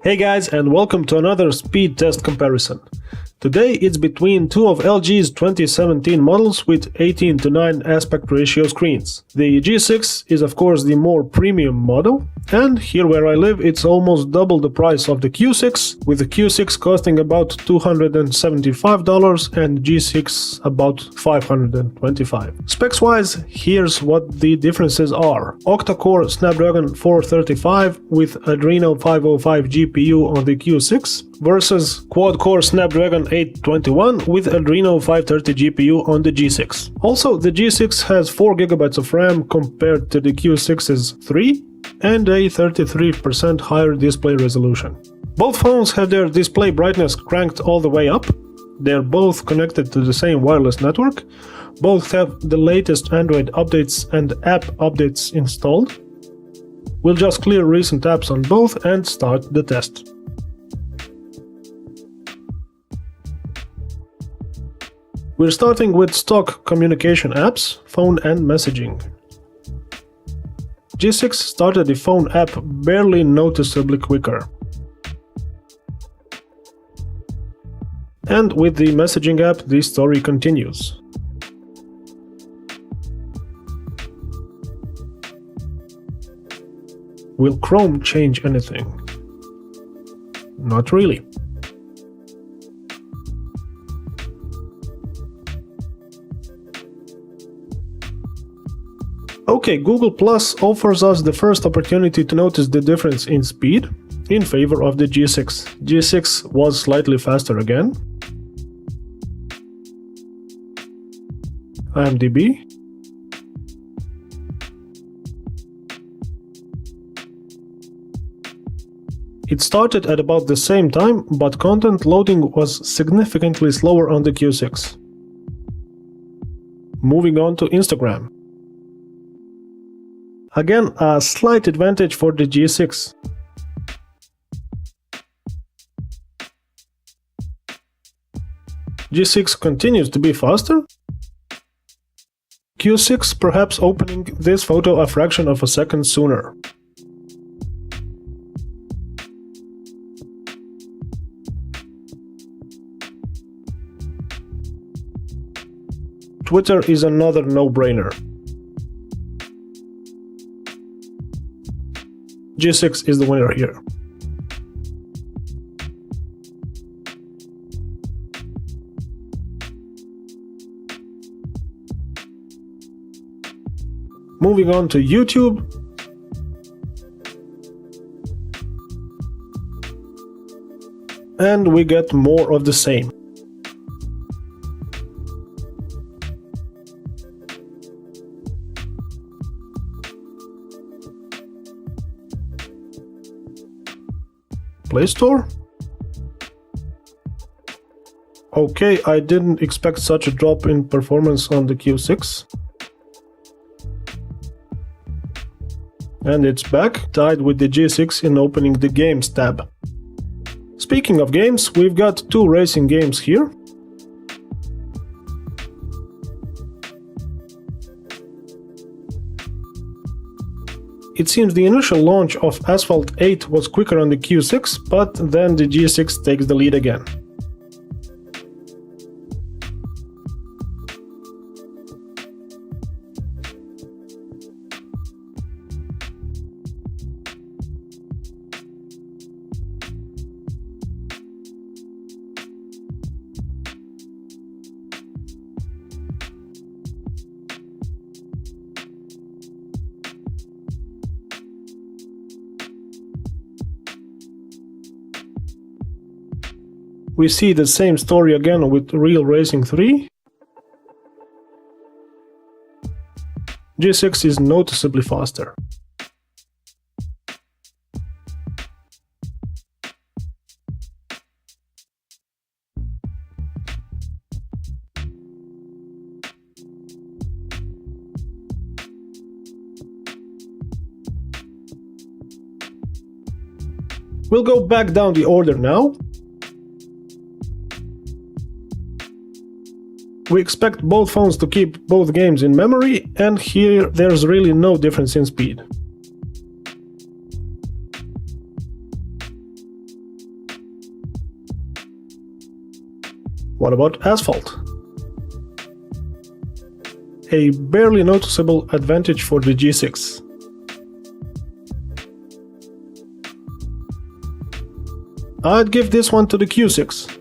Hey guys, and welcome to another speed test comparison. Today it's between two of LG's 2017 models with 18:9 aspect ratio screens. The G6 is of course the more premium model, and here where I live it's almost double the price of the Q6, with the Q6 costing about $275 and G6 about $525. Specs wise, here's what the differences are. Octa-core Snapdragon 435 with Adreno 505 GPU on the Q6 versus quad-core Snapdragon 821 with Adreno 530 GPU on the G6. Also, the G6 has 4GB of RAM compared to the Q6's 3 and a 33% higher display resolution. Both phones have their display brightness cranked all the way up. They're both connected to the same wireless network. Both have the latest Android updates and app updates installed. We'll just clear recent apps on both and start the test. We're starting with stock communication apps, phone and messaging. G6 started the phone app barely noticeably quicker. And with the messaging app, the story continues. Will Chrome change anything? Not really. Okay, Google Plus offers us the first opportunity to notice the difference in speed in favor of the G6. G6 was slightly faster again. IMDb. It started at about the same time, but content loading was significantly slower on the Q6. Moving on to Instagram. Again, a slight advantage for the G6. G6 continues to be faster. Q6 perhaps opening this photo a fraction of a second sooner. Twitter is another no-brainer. G6 is the winner here. Moving on to YouTube. And we get more of the same. Play Store? Okay, I didn't expect such a drop in performance on the Q6. And it's back, tied with the G6 in opening the Games tab. Speaking of games, we've got two racing games here. It seems the initial launch of Asphalt 8 was quicker on the Q6, but then the G6 takes the lead again. We see the same story again with Real Racing 3. G6 is noticeably faster. We'll go back down the order now. We expect both phones to keep both games in memory, and here there's really no difference in speed. What about Asphalt? A barely noticeable advantage for the G6. I'd give this one to the Q6.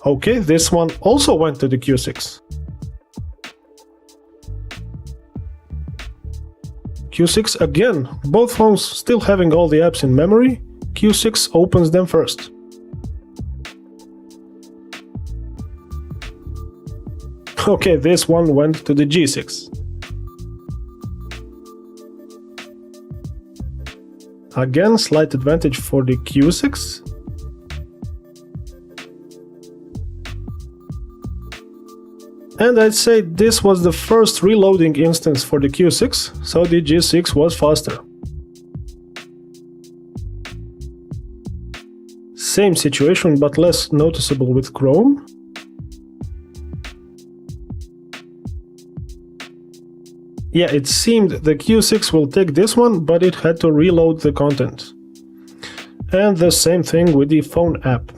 Okay, this one also went to the Q6. Q6 again, both phones still having all the apps in memory, Q6 opens them first. Okay, this one went to the G6. Again, slight advantage for the Q6. And I'd say this was the first reloading instance for the Q6, so the G6 was faster. Same situation but less noticeable with Chrome. Yeah, it seemed the Q6 will take this one, but it had to reload the content. And the same thing with the phone app.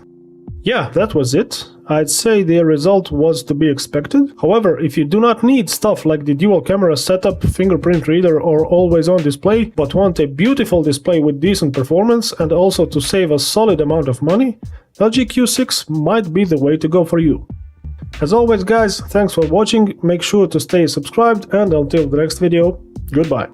Yeah, that was it. I'd say the result was to be expected. However, if you do not need stuff like the dual camera setup, fingerprint reader or always on display, but want a beautiful display with decent performance and also to save a solid amount of money, LG Q6 might be the way to go for you. As always guys, thanks for watching, make sure to stay subscribed and until the next video, goodbye.